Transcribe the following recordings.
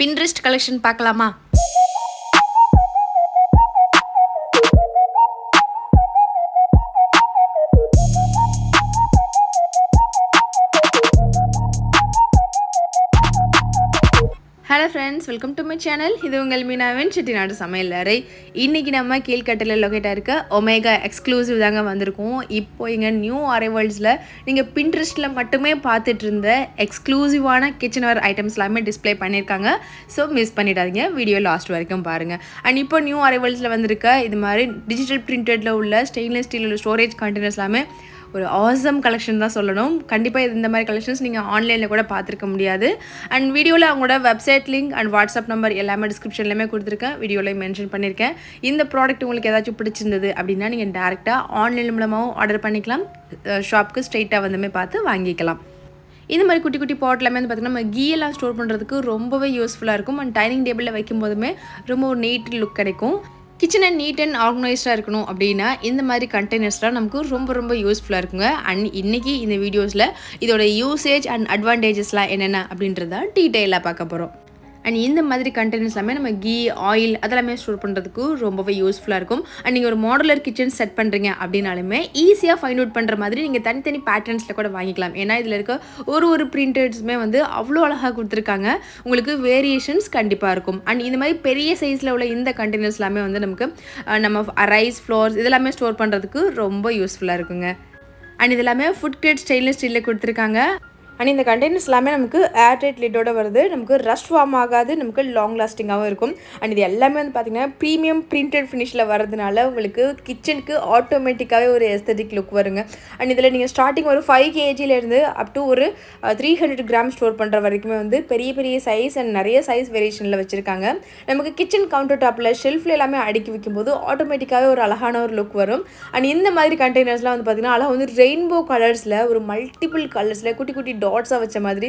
Pinterest collection பார்க்கலாமா? Hello friends, welcome to my channel. இது உங்கள் மீனாவின் செட்டிநாடு சமையல் அறை. இன்றைக்கி நம்ம கீழ்கட்டில் லொக்கேட்டாக இருக்க ஒமேகா எக்ஸ்க்ளூசிவ் தாங்க வந்திருக்கோம். இப்போ இங்கே நியூ அரைவல்ஸில் நீங்கள் பின்ட்ரெஸ்ட்டில் மட்டுமே பார்த்துட்டு இருந்த எக்ஸ்க்ளூசிவான கிச்சன்வேர் ஐட்டம்ஸ் எல்லாமே டிஸ்பிளே பண்ணியிருக்காங்க. ஸோ மிஸ் பண்ணிடாதீங்க, வீடியோ லாஸ்ட் வரைக்கும் பாருங்கள். அண்ட் இப்போ நியூ அரைவல்ஸில் வந்திருக்க இது மாதிரி டிஜிட்டல் பிரிண்டடில் உள்ள ஸ்டெயின்லெஸ் ஸ்டீல் உள்ள ஸ்டோரேஜ் கண்டெய்னர்ஸ் எல்லாமே ஒரு ஆசம் கலெக்ஷன் தான் சொல்லணும். கண்டிப்பாக இந்த மாதிரி கலெக்ஷன்ஸ் நீங்கள் ஆன்லைனில் கூட பார்த்துருக்க முடியாது. அண்ட் வீடியோவில் அவங்களோட website link and WhatsApp number எல்லாமே டிஸ்கிரிப்ஷன்லையுமே கொடுத்துருக்கேன், வீடியோவில் மென்ஷன் பண்ணியிருக்கேன். இந்த ப்ராடக்ட் உங்களுக்கு ஏதாச்சும் பிடிச்சிருந்தது அப்படின்னா நீங்கள் டேரெக்டாக ஆன்லைன் மூலமாகவும் ஆர்டர் பண்ணிக்கலாம், ஷாப்புக்கு ஸ்ட்ரெயிட்டாக வந்துமே பார்த்து வாங்கிக்கலாம். இந்த மாதிரி குட்டி குட்டி பாட்லாமே வந்து பார்த்திங்கன்னா நம்ம கீயெல்லாம் ஸ்டோர் பண்ணுறதுக்கு ரொம்பவே யூஸ்ஃபுல்லாக இருக்கும். அண்ட் டைனிங் டேபிளில் வைக்கும் போதுமே ரொம்ப ஒரு நீட் லுக் கிடைக்கும். கிச்சனை நீட் அண்ட் ஆர்கனைஸ்டாக இருக்கணும் அப்படின்னா இந்த மாதிரி கண்டெய்னர்ஸ்லாம் நமக்கு ரொம்ப யூஸ்ஃபுல்லாக இருக்குங்க. அண்ட் இன்றைக்கி இந்த வீடியோஸில் இதோட யூசேஜ் அண்ட் அட்வான்டேஜஸ்லாம் என்னென்ன அப்படின்றத டீட்டெயிலாக பார்க்க போகிறோம். அண்ட் இந்த மாதிரி கண்டெய்னர்ஸ் எல்லாமே நம்ம கீ ஆயில் அதெல்லாமே ஸ்டோர் பண்ணுறதுக்கு ரொம்பவே யூஸ்ஃபுல்லாக இருக்கும். அண்ட் நீங்கள் ஒரு மாடுலர் கிச்சன் செட் பண்ணுறீங்க அப்படின்னாலுமே ஈஸியாக ஃபைண்ட் அவுட் பண்ணுற மாதிரி நீங்கள் தனித்தனி பேட்டர்ன்ஸில் கூட வாங்கிக்கலாம். ஏன்னா இதில் இருக்க ஒரு பிரிண்டர்ஸுமே வந்து அவ்வளோ அழகாக கொடுத்துருக்காங்க, உங்களுக்கு வேரியேஷன்ஸ் கண்டிப்பாக இருக்கும். அண்ட் இந்த மாதிரி பெரிய சைஸில் உள்ள இந்த கண்டெய்னர்ஸ் எல்லாமே வந்து நமக்கு நம்ம ரைஸ் ஃப்ளோர்ஸ் இதெல்லாமே ஸ்டோர் பண்ணுறதுக்கு ரொம்ப யூஸ்ஃபுல்லாக இருக்குங்க. அண்ட் இது எல்லாமே ஃபுட் கிரேட் ஸ்டெயின்லெஸ் ஸ்டீலில் கொடுத்துருக்காங்க. அண்ட் இந்த கண்டெய்னர்ஸ் எல்லாமே நமக்கு ஏர்டைட் லிட்டோட வருது, நமக்கு ரஸ்ட் ஃபார்ம் ஆகாது, நமக்கு லாங் லாஸ்டிங்காகவும் இருக்கும். அண்ட் இது எல்லாமே வந்து பார்த்திங்கன்னா ப்ரீமியம் பிரிண்டட் ஃபினிஷில் வரதுனால உங்களுக்கு கிச்சனுக்கு ஆட்டோமேட்டிக்காகவே ஒரு எஸ்தட்டிக் லுக் வருங்க. அண்ட் இதில் நீங்கள் ஸ்டார்டிங் ஒரு 5 kgலேருந்து அப் டு ஒரு 300 கிராம் ஸ்டோர் பண்ணுற வரைக்குமே வந்து பெரிய சைஸ் அண்ட் நிறைய சைஸ் வேரியேஷனில் வச்சுருக்காங்க. நமக்கு கிச்சன் கவுண்டர் டாப்பில் ஷெல்ஃபில் எல்லாமே அடுக்கி வைக்கும்போது ஆட்டோமேட்டிக்காகவே ஒரு அழகான ஒரு லுக் வரும். அண்ட் இந்த மாதிரி கண்டெய்னர்ஸ்லாம் வந்து பார்த்திங்கன்னா அழகாக வந்து ரெயின்போ கலர்ஸில் ஒரு மல்டிபிள் கலர்ஸில் குட்டி டாட்ஸாக வச்ச மாதிரி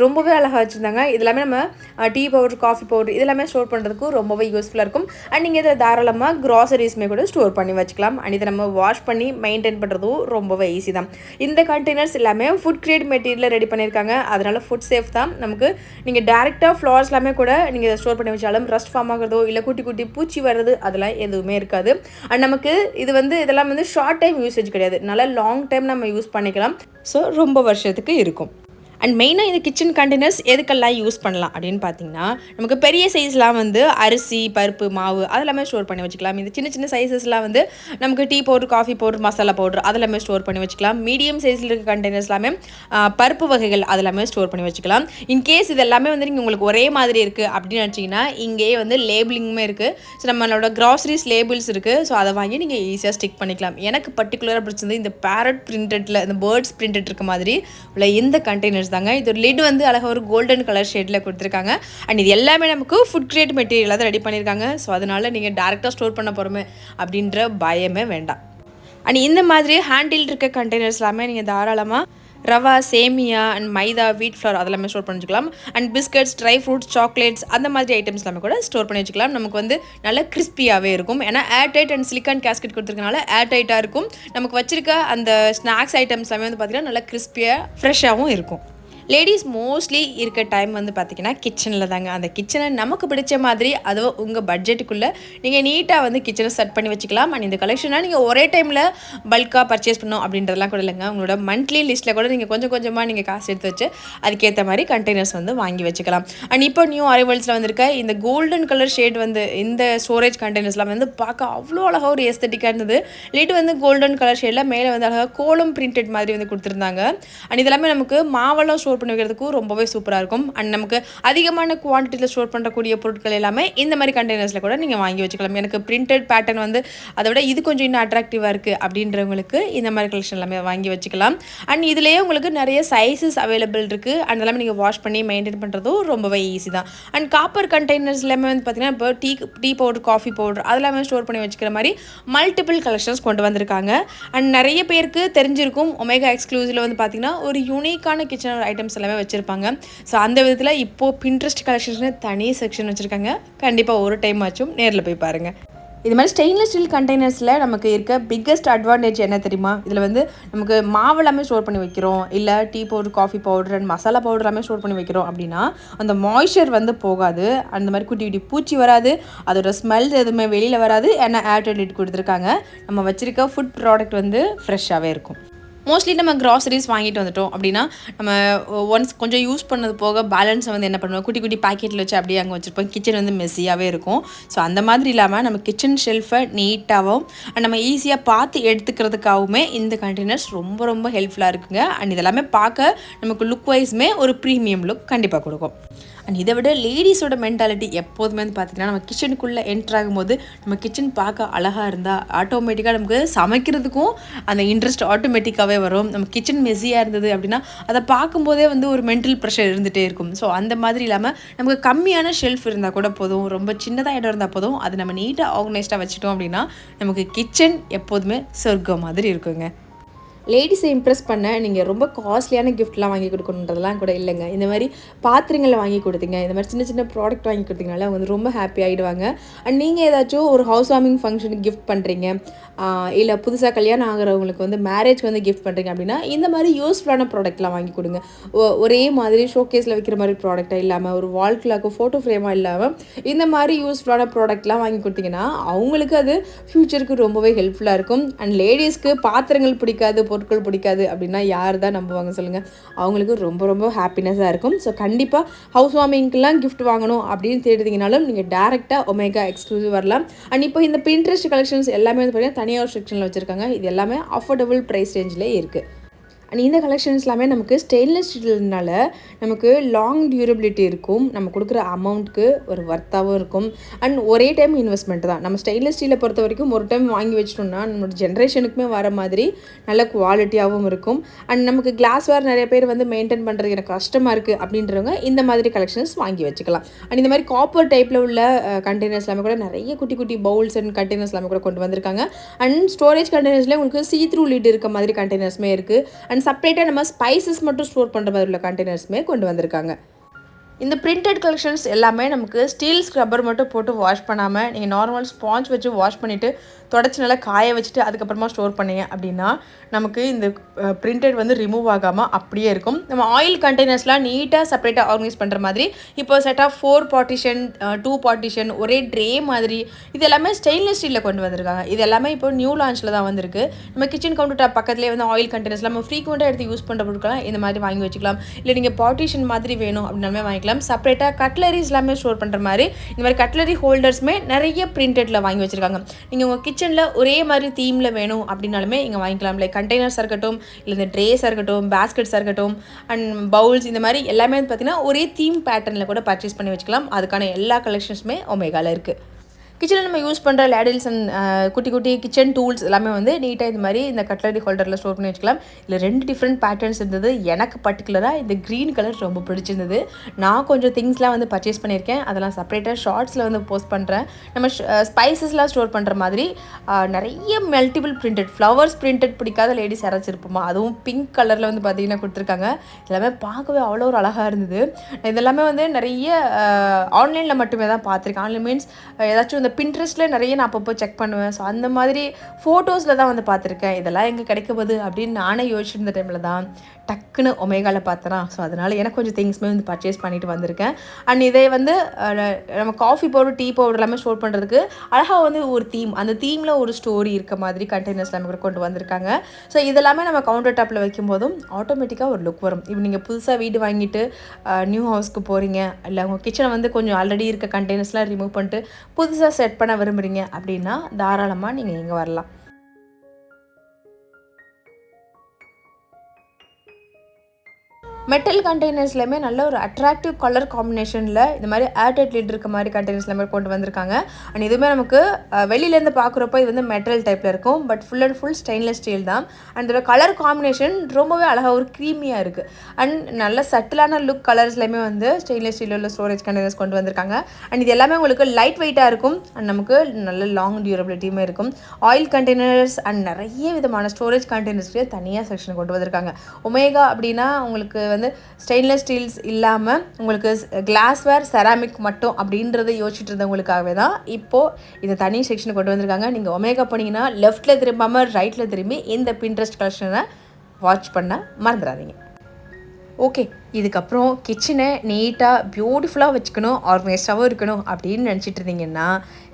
ரொம்பவே அழகாக வச்சுருந்தாங்க. இது எல்லாமே நம்ம டீ பவுடர் காஃபி பவுடர் இதெல்லாமே ஸ்டோர் பண்ணுறதுக்கு ரொம்பவே யூஸ்ஃபுல்லாக இருக்கும். அண்ட் நீங்கள் இதை தாராளமாக க்ராசரிஸுமே கூட ஸ்டோர் பண்ணி வச்சுக்கலாம். அண்ட் இதை நம்ம வாஷ் பண்ணி மெயின்டைன் பண்ணுறதும் ரொம்பவே ஈஸி தான். இந்த கண்டெய்னர்ஸ் எல்லாமே ஃபுட் கிரேட் மெட்டீரியலில் ரெடி பண்ணியிருக்காங்க, அதனால் ஃபுட் சேஃப் தான். நமக்கு நீங்கள் டேரெக்டாக ஃப்ளார்ஸ் எல்லாமே கூட நீங்கள் இதை ஸ்டோர் பண்ணி வச்சாலும் ரஸ்ட் ஃபார்ம் ஆகிறதோ இல்லை குட்டி பூச்சி வர்றது அதெல்லாம் எதுவுமே இருக்காது. அண்ட் நமக்கு இதெல்லாம் வந்து ஷார்ட் டைம் யூசேஜ் கிடையாது, நல்லா லாங் டைம் நம்ம யூஸ் பண்ணிக்கலாம். ஸோ ரொம்ப வருஷத்துக்கு இருக்கும். அண்ட் மெயினாக இந்த கிச்சன் கண்டெய்னர்ஸ் எதுக்கெல்லாம் யூஸ் பண்ணலாம் அப்படின்னு பார்த்தீங்கன்னா, நமக்கு பெரிய சைஸ்லாம் வந்து அரிசி பருப்பு மாவு அதெல்லாமே ஸ்டோர் பண்ணி வச்சுக்கலாம். இது சின்ன சைஸஸ்லாம் வந்து நமக்கு tea powder coffee powder masala powder அதெல்லாமே ஸ்டோர் பண்ணி வச்சுக்கலாம். மீடியம் சைஸில் இருக்க கண்டெய்னர்ஸ் எல்லாமே பருப்பு வகைகள் அதெல்லாமே ஸ்டோர் பண்ணி வச்சுக்கலாம். இன்கேஸ் இது எல்லாமே வந்து நீங்கள் உங்களுக்கு ஒரே மாதிரி இருக்குது அப்படின்னு நினச்சிங்கன்னா இங்கேயே வந்து லேபிளிங்குமே இருக்குது. ஸோ நம்மளோட க்ராசரிஸ் லேபிள்ஸ் இருக்குது, ஸோ அதை வாங்கி நீங்கள் ஈஸியாக ஸ்டிக் பண்ணிக்கலாம். எனக்கு பர்டிகுலராக பிடிச்சது இந்த பேரட் பிரிண்டடில் இந்த பேர்ட்ஸ் பிரிண்டட் இருக்க மாதிரி உள்ள இந்த கண்டெய்னர்ஸ் தாங்க. இது ஒரு லிட் வந்து அழகாக ஒரு கோல்டன் கலர் ஷேடில் கொடுத்துருக்காங்க. அண்ட் இது எல்லாமே நமக்கு ஃபுட் கிரேட் மெட்டீரியலாக தான் ரெடி பண்ணியிருக்காங்க. ஸோ அதனால் நீங்கள் டேரெக்டாக ஸ்டோர் பண்ண போகிறோமே அப்படின்ற பயமே வேண்டாம். அண்ட் இந்த மாதிரி ஹேண்டில் இருக்க கண்டெய்னர்ஸ் எல்லாமே நீங்கள் தாராளமாக ரவா சேமியா அண்ட் மைதா வீட் ஃப்ளவர் அதெல்லாமே ஸ்டோர் பண்ணி வச்சுக்கலாம். And biscuits dry fruits chocolates அந்த மாதிரி ஐட்டம்ஸ் எல்லாமே கூட ஸ்டோர் பண்ணி வச்சுக்கலாம். நமக்கு வந்து நல்ல கிறிஸ்பியாகவே இருக்கும். ஏன்னா ஏர்டைட் அண்ட் சிலிக்கான் கேஸ்கெட் கொடுத்துருக்கனால ஏர்டைட்டாக இருக்கும். நமக்கு வச்சிருக்க அந்த ஸ்நாக்ஸ் ஐட்டம்ஸ் எல்லாமே வந்து பார்த்திங்கன்னா நல்லா கிறிஸ்பியாக ஃப்ரெஷ்ஷாகவும் இருக்கும். லேடிஸ் மோஸ்ட்லி இருக்க டைம் வந்து பார்த்திங்கன்னா கிச்சனில் தாங்க. அந்த கிச்சனை நமக்கு பிடிச்ச மாதிரி அதுவும் உங்கள் பட்ஜெட்டுக்குள்ளே நீங்கள் நீட்டாக வந்து கிச்சனை செட் பண்ணி வச்சுக்கலாம். அண்ட் இந்த கலெக்ஷனாக நீங்கள் ஒரே டைமில் பல்காக பர்ச்சேஸ் பண்ணணும் அப்படின்றதெல்லாம் கூட இல்லைங்க. உங்களோட மந்த்லி லிஸ்ட்டில் கூட நீங்கள் கொஞ்சமாக நீங்கள் காசு எடுத்து வச்சு அதுக்கேற்ற மாதிரி கண்டெய்னர்ஸ் வந்து வாங்கி வச்சுக்கலாம். அண்ட் இப்போ நியூ அரைவல்ஸில் வந்திருக்க இந்த கோல்டன் கலர் ஷேட் வந்து இந்த ஸ்டோரேஜ் கண்டெய்னர்ஸ்லாம் வந்து பார்க்க அவ்வளோ அழகாக ஒரு எஸ்தட்டிக்காக இருந்தது. லிட் வந்து கோல்டன் கலர் ஷேடில் மேலே வந்து அழகாக கோலம் பிரிண்டட் மாதிரி வந்து கொடுத்துருந்தாங்க. அண்ட் இதெல்லாமே நமக்கு மாவெல்லாம் ஸ்டோர் பண்ணி வைக்கிறதுக்கும் ரொம்பவே சூப்பராக இருக்கும். அண்ட் நமக்கு அதிகமான குவான்டிட்டியில் ஸ்டோர் பண்ணுறக்கூடிய பொருட்கள் எல்லாமே இந்த மாதிரி கண்டெய்னர்ஸில் கூட நீங்கள் வாங்கி வச்சுக்கலாம். எனக்கு பிரிண்டட் பேட்டர்ன் வந்து அதை விட இது கொஞ்சம் இன்னும் அட்ராக்டிவாக இருக்குது அப்படின்றவங்களுக்கு இந்த மாதிரி கலெக்ஷன் எல்லாமே வாங்கி வச்சுக்கலாம். அண்ட் இதுலேயே உங்களுக்கு நிறைய சைஸஸ் அவைலபிள் இருக்குது. அண்ட் எல்லாமே நீங்கள் வாஷ் பண்ணி மெயின்டைன் பண்ணுறதும் ரொம்பவே ஈஸி தான். அண்ட் காப்பர் கண்டெய்னர்ஸ் எல்லாமே வந்து பார்த்திங்கன்னா இப்போ டீ பவுடர் காஃபி பவுடர் அதெல்லாமே ஸ்டோர் பண்ணி வச்சுக்கிற மாதிரி மல்டிபிள் கலெக்ஷன்ஸ் கொண்டு வந்திருக்காங்க. அண்ட் நிறைய பேருக்கு தெரிஞ்சிருக்கும் ஒமேகா எக்ஸ்க்ளூசிவில் வந்து பார்த்திங்கன்னா ஒரு யூனிக்கான கிச்சன் ஐட்டம்ஸ் எல்லாமே வச்சுருப்பாங்க. ஸோ அந்த விதத்தில் இப்போது பின்ட்ரெஸ்ட் கலெக்ஷன்ஸ்னு தனி செக்ஷன் வச்சுருக்காங்க. கண்டிப்பாக ஒரு டைம் ஆச்சும் நேரில் போய் பாருங்கள். இது மாதிரி ஸ்டெயின்லெஸ் ஸ்டீல் கண்டெய்னர்ஸில் நமக்கு இருக்க பிக்கஸ்ட் அட்வான்டேஜ் என்ன தெரியுமா? இதில் வந்து நமக்கு மாவு எல்லாமே ஸ்டோர் பண்ணி வைக்கிறோம், இல்லை tea powder, coffee powder and masala powder எல்லாமே ஸ்டோர் பண்ணி வைக்கிறோம் அப்படின்னா அந்த மாய்ஸ்சர் வந்து போகாது, அந்த மாதிரி குட்டி குட்டி பூச்சி வராது, அதோட ஸ்மெல்ஸ் எதுவுமே வெளியில் வராது. ஏன்னா ஏர்டெல் லிட் கொடுத்துருக்காங்க. நம்ம வச்சுருக்க ஃபுட் ப்ராடக்ட் வந்து ஃப்ரெஷ்ஷாகவே இருக்கும். மோஸ்ட்லி நம்ம கிராசரிஸ் வாங்கிட்டு வந்துட்டோம் அப்படின்னா நம்ம ஒன்ஸ் கொஞ்சம் யூஸ் பண்ணது போக பேலன்ஸை வந்து என்ன பண்ணுவோம், குட்டி குட்டி பேக்கெட்டில் வச்சு அப்படியே அங்கே வச்சுருப்போம். கிச்சன் வந்து மெஸ்ஸியாகவே இருக்கும். ஸோ அந்த மாதிரி இல்லாமல் நம்ம கிச்சன் ஷெல்ஃபை நீட்டாகவும் அண்ட் நம்ம ஈஸியாக பார்த்து எடுத்துக்கிறதுக்காகவுமே இந்த கண்டெய்னர்ஸ் ரொம்ப ரொம்ப ஹெல்ப்ஃபுல்லாக இருக்குங்க. அண்ட் இதெல்லாமே பார்க்க நமக்கு லுக் வைஸுமே ஒரு ப்ரீமியம் லுக் கண்டிப்பாக கொடுக்கும். அண்ட் இதை விட லேடிஸோட மென்டாலிட்டி எப்போதுமே வந்து பார்த்திங்கன்னா, நம்ம கிச்சனுக்குள்ளே என்ட்ரு ஆகும்போது நம்ம கிச்சன் பார்க்க அழகாக இருந்தால் ஆட்டோமேட்டிக்காக நமக்கு சமைக்கிறதுக்கும் அந்த இன்ட்ரெஸ்ட் ஆட்டோமேட்டிக்காகவே வரும். நம்ம கிச்சன் மெஸ்ஸியாக இருந்தது அப்படின்னா அதை பார்க்கும்போதே வந்து ஒரு மென்டல் ப்ரெஷர் இருந்துகிட்டே இருக்கும். ஸோ அந்த மாதிரி இல்லாமல் நமக்கு கம்மியான ஷெல்ஃப் இருந்தால் கூட போதும், ரொம்ப சின்னதாக இடம் இருந்தால் போதும், அது நம்ம நீட்டாக ஆர்கனைஸ்டாக வச்சுட்டோம் அப்படின்னா நமக்கு கிச்சன் எப்போதுமே சொர்க்கம் மாதிரி இருக்குங்க. லேடிஸை இம்ப்ரெஸ் பண்ண நீங்கள் ரொம்ப காஸ்ட்லியான கிஃப்ட்லாம் வாங்கி கொடுக்கணுன்றதெல்லாம் கூட இல்லைங்க. இந்த மாதிரி பாத்திரங்களை வாங்கி கொடுத்தீங்க, இந்த மாதிரி சின்ன சின்ன ப்ராடக்ட் வாங்கி கொடுத்தீங்கனால அவங்க வந்து ரொம்ப ஹாப்பி ஆகிடுவாங்க. அண்ட் நீங்கள் ஏதாச்சும் ஒரு ஹவுஸ் வார்மிங் ஃபங்க்ஷனுக்கு கிஃப்ட் பண்ணுறீங்க, இல்லை புதுசாக கல்யாணம் ஆகிறவங்களுக்கு வந்து மேரேஜ்க்கு வந்து கிஃப்ட் பண்ணுறீங்க அப்படின்னா இந்த மாதிரி யூஸ்ஃபுல்லான ப்ராடக்ட்லாம் வாங்கி கொடுங்க. ஒரே மாதிரி ஷோகேஸில் வைக்கிற மாதிரி ப்ராடக்டாக இல்லாமல், ஒரு வால் கிளாக்கு ஃபோட்டோ ஃப்ரேமாக இல்லாமல் இந்த மாதிரி யூஸ்ஃபுல்லான ப்ராடக்ட்லாம் வாங்கி கொடுத்தீங்கன்னா அவங்களுக்கு அது ஃப்யூச்சருக்கு ரொம்பவே ஹெல்ப்ஃபுல்லாக இருக்கும். அண்ட் லேடிஸ்க்கு பாத்திரங்கள் பிடிக்காது, பொருட்கள் பிடிக்காது அப்படின்னா யார் தான் நம்புவாங்க சொல்லுங்கள்? அவங்களுக்கு ரொம்ப ரொம்ப ஹாப்பினஸாக இருக்கும். ஸோ கண்டிப்பாக ஹவுஸ் வார்மிங்க்கெலாம் கிஃப்ட் வாங்கணும் அப்படின்னு தேடுறீங்கனாலும் நீங்கள் டேரெக்டாக ஒமேகா எக்ஸ்க்ளூசிவ் வரலாம். அண்ட் இப்போ இந்த பின்ட்ரெஸ்ட் கலெக்ஷன்ஸ் எல்லாமே வந்து பார்த்தீங்கன்னா தனியாக ஒரு செக்ஷனில் வச்சுருக்காங்க. இது எல்லாமே அஃபோர்டபுள் ப்ரைஸ் ரேஞ்சிலே இருக்குது. அண்ட் இந்த கலெக்ஷன்ஸ் எல்லாமே நமக்கு ஸ்டெயின்லெஸ் ஸ்டீல்னால நமக்கு லாங் டியூரபிலிட்டி இருக்கும், நம்ம கொடுக்குற அமௌண்ட்டுக்கு ஒரு ஒர்த்தாகவும் இருக்கும். அண்ட் ஒரே டைம் இன்வெஸ்ட்மெண்ட் தான். நம்ம ஸ்டெயின்லெஸ் ஸ்டீலை பொறுத்த வரைக்கும் ஒரு டைம் வாங்கி வச்சிட்டோம்னா நம்மளோட ஜென்ரேஷனுக்குமே வர மாதிரி நல்ல குவாலிட்டியாகவும் இருக்கும். அண்ட் நமக்கு கிளாஸ் வேர் நிறைய பேர் வந்து மெயின்டைன் பண்ணுறது எனக்கு கஷ்டமாக இருக்குது அப்படின்றவங்க இந்த மாதிரி கலெக்ஷன்ஸ் வாங்கி வச்சுக்கலாம். அண்ட் இந்த மாதிரி காப்பர் டைப்பில் உள்ள கண்டெய்னர்ஸ் எல்லாமே கூட நிறைய குட்டி குட்டி பவுல்ஸ் அண்ட் கண்டெய்னர்ஸ் எல்லாமே கூட கொண்டு வந்திருக்காங்க. அண்ட் ஸ்டோரேஜ் கண்டெய்னர்ஸ்லேயே உங்களுக்கு சீ த்ரூ லிட் இருக்க மாதிரி கண்டெய்னர்ஸுமே இருக்குது. அண்ட் செப்பரேட்டாக நம்ம ஸ்பைசஸ் மட்டும் ஸ்டோர் பண்ணுற மாதிரி உள்ள கண்டெய்னர்ஸுமே கொண்டு வந்திருக்காங்க. இந்த பிரிண்டட் கலெக்ஷன்ஸ் எல்லாமே நமக்கு ஸ்டீல் ஸ்க்ரப்பர் மட்டும் போட்டு வாஷ் பண்ணாமல் நீங்கள் நார்மல் ஸ்பாஞ்ச் வச்சு வாஷ் பண்ணிவிட்டு தொடச்சி நல்லா காய வச்சுட்டு அதுக்கப்புறமா ஸ்டோர் பண்ணிங்க அப்படின்னா நமக்கு இந்த பிரிண்டட் வந்து ரிமூவ் ஆகாமல் அப்படியே இருக்கும். நம்ம ஆயில் கண்டெய்னர்ஸ்லாம் நீட்டாக செப்பரேட்டாக ஆர்கனைஸ் பண்ணுற மாதிரி இப்போ செட் ஆஃப் 4 பார்ட்டிஷன் 2 பார்ட்டிஷன் ஒரே ட்ரே மாதிரி இது எல்லாமே ஸ்டெயின்லெஸ் ஸ்டீலில் கொண்டு வந்திருக்காங்க. இது எல்லாமே இப்போ நியூ லான்ச்சில் தான் வந்திருக்கு. நம்ம கிச்சன் கவுண்டர் டாப் பக்கத்துலேயே வந்து ஆயில் கண்டெய்னர்ஸ்லாம் நம்ம ஃப்ரீக்வெண்ட்டாக எடுத்து யூஸ் பண்ணுற பொருட்கள்லாம் இந்த மாதிரி வாங்கி வச்சுக்கலாம். இல்லை நீங்கள் பார்ட்டிஷன் மாதிரி வேணும் அப்படின்னாலுமே வாங்கிக்கலாம். செப்பரேட்டாக கட்லரிஸ் எல்லாமே ஸ்டோர் பண்ணுற மாதிரி இந்த மாதிரி கட்லரி ஹோல்டர்ஸுமே நிறைய பிரிண்டடில் வாங்கி வச்சுருக்காங்க. நீங்கள் உங்கள் கிச்சனில் ஒரே மாதிரி தீமில் வேணும் அப்படின்னாலுமே இங்கே வாங்கிக்கலாம். லைக் கண்டெய்னர்ஸாக இருக்கட்டும், இல்லை இந்த ட்ரேஸாக இருக்கட்டும், பேஸ்கெட்ஸாக இருக்கட்டும் அண்ட் பவுல்ஸ் இந்த மாதிரி எல்லாமே வந்து பார்த்திங்கன்னா ஒரே தீம் பேட்டர்னில் கூட பர்ச்சேஸ் பண்ணி வச்சுக்கலாம். அதுக்கான எல்லா கலெக்ஷன்ஸுமே ஒமேகாவில் இருக்குது. கிச்சனில் நம்ம யூஸ் பண்ணுற லேடில்ஸ் அண்ட் குட்டி குட்டி கிச்சன் டூல்ஸ் எல்லாமே வந்து நீட்டாக இந்த மாதிரி இந்த கட்லரி ஹோல்டரில் ஸ்டோர் பண்ணி வச்சுக்கலாம். இதில் 2 டிஃப்ரெண்ட் பேட்டர்ன்ஸ் இருந்தது. எனக்கு பர்டிகுலராக இந்த க்ரீன் கலர் ரொம்ப பிடிச்சிருந்தது. நான் கொஞ்சம் திங்ஸ்லாம் வந்து பர்ச்சேஸ் பண்ணியிருக்கேன். அதெல்லாம் செப்பரேட்டாக ஷார்ட்ஸில் வந்து போஸ்ட் பண்ணுறேன். நம்ம ஸ்பைசஸ்லாம் ஸ்டோர் பண்ணுற மாதிரி நிறைய மல்டிபிள் பிரிண்டட் ஃப்ளவர்ஸ் பிரிண்டட் பிடிக்காத லேடிஸ் யாராச்சும் இருப்போமா, அதுவும் பிங்க் கலரில் வந்து பார்த்திங்கன்னா கொடுத்துருக்காங்க. எல்லாமே பார்க்கவே அவ்வளோ ஒரு அழகாக இருந்தது. இதெல்லாமே வந்து நிறைய ஆன்லைனில் மட்டுமே தான் பார்த்துருக்கேன். ஆன்லைன் மீன்ஸ் ஏதாச்சும் பின்ட்ரெஸ்ட்டில் நிறைய நான் அப்பப்போ செக் பண்ணுவேன். ஸோ அந்த மாதிரி ஃபோட்டோஸில் தான் வந்து பார்த்துருக்கேன். இதெல்லாம் எங்கே கிடைக்க போகுது அப்படின்னு நானே யோசிச்சிருந்த டைமில் தான் டக்குன்னு ஒமேகாவில் பார்த்தேனா. ஸோ அதனால் எனக்கு கொஞ்சம் திங்ஸ்மே வந்து பர்ச்சேஸ் பண்ணிட்டு வந்திருக்கேன். அண்ட் இதை வந்து நம்ம காஃபி பவுடர், டீ பவுடர் எல்லாமே ஸ்டோர் பண்ணுறதுக்கு அழகாக வந்து ஒரு தீம், அந்த தீமில் ஒரு ஸ்டோரி இருக்க மாதிரி கண்டெய்னர்ஸ் எல்லாமே கூட கொண்டு வந்திருக்காங்க. ஸோ இதெல்லாமே நம்ம கவுண்டர் டாப்பில் வைக்கும்போதும் ஆட்டோமேட்டிக்காக ஒரு லுக் வரும். இப்போ நீங்கள் புதுசாக வீடு வாங்கிட்டு நியூ ஹவுஸ்க்கு போகிறீங்க, இல்லை உங்கள் கிச்சனை வந்து கொஞ்சம் ஆல்ரெடி இருக்க கண்டெய்னர்ஸ்லாம் ரிமூவ் பண்ணிட்டு புதுசாக செட் பண்ண விரும்புகிறீங்க அப்படின்னா தாராளமாக நீங்கள் இங்கே வரலாம். மெட்டல் கண்டெய்னர்ஸ்லையுமே நல்ல ஒரு அட்ராக்டிவ் கலர் காம்பினேஷனில் இந்த மாதிரி ஏர்டைட் லிட் இருக்க மாதிரி கண்டெய்னர்ஸ் எல்லாமே கொண்டு வந்திருக்காங்க. அண்ட் இதுவுமே நமக்கு வெளியிலேருந்து பார்க்குறப்போ இது வந்து மெட்டல் டைப்பில் இருக்கும், but full and full stainless steel தான். அண்ட் இதோட கலர் காம்பினேஷன் ரொம்பவே அழகாக ஒரு க்ரீமியாக இருக்குது. அண்ட் நல்ல சட்டிலான லுக் கலர்ஸ்லையுமே வந்து ஸ்டெயின்லெஸ் ஸ்டீலில் உள்ள ஸ்டோரேஜ் கண்டெய்னர்ஸ் கொண்டு வந்திருக்காங்க. அண்ட் இது எல்லாமே உங்களுக்கு லைட் வெயிட்டாக இருக்கும் அண்ட் நமக்கு நல்ல லாங் டியூரபிலிட்டியுமே இருக்கும். ஆயில் கண்டெய்னர்ஸ் அண்ட் நிறைய விதமான ஸ்டோரேஜ் கண்டெய்னர்ஸ்லேயே தனியாக செக்ஷன் கொண்டு வந்திருக்காங்க. ஒமேகா அப்படின்னா உங்களுக்கு வந்து ஸ்டெயின்லெஸ் ஸ்டீல்ஸ் இல்லாமல் உங்களுக்கு கிளாஸ்வேர் செராமிக் மட்டும் அப்படின்றத யோசிச்சுட்டு இருந்தவங்களுக்காகவே தான் இப்போது இந்த தனி செக்ஷனை கொண்டு வந்திருக்காங்க. நீங்கள் ஒமேகா போனீங்கன்னா லெஃப்ட்டில் திரும்பாமல் ரைட்டில் திரும்பி இந்த பின்ட்ரெஸ்ட் கலெக்ஷனை வாட்ச் பண்ண மறந்துடாதீங்க. ஓகே, இதுக்கப்புறம் கிச்சனை நீட்டாக பியூட்டிஃபுல்லாக வச்சுக்கணும், ஆர்கனைஸ்டாகவும் இருக்கணும் அப்படின்னு நினச்சிட்டு இருந்தீங்கன்னா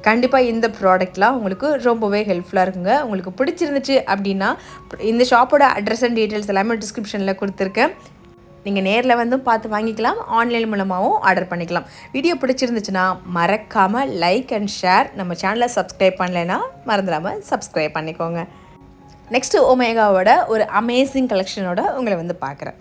கண்டிப்பாக இந்த ப்ராடக்ட்லாம் உங்களுக்கு ரொம்பவே ஹெல்ப்ஃபுல்லாக இருக்குங்க. உங்களுக்கு பிடிச்சிருந்துச்சு அப்படின்னா இந்த ஷாப்போட அட்ரஸ் அண்ட் டீட்டெயில்ஸ் எல்லாமே டிஸ்கிரிப்ஷனில் கொடுத்துருக்கேன். நீங்கள் நேரில் வந்து பார்த்து வாங்கிக்கலாம், ஆன்லைன் மூலமாகவும் ஆர்டர் பண்ணிக்கலாம். வீடியோ பிடிச்சிருந்துச்சுன்னா மறக்காமல் லைக் அண்ட் ஷேர், நம்ம சேனலை சப்ஸ்கிரைப் பண்ணலைன்னா மறந்துடாமல் சப்ஸ்கிரைப் பண்ணிக்கோங்க. நெக்ஸ்ட்டு ஒமேகாவோட ஒரு அமேசிங் கலெக்ஷனோட உங்களை வந்து பார்க்குறேன்.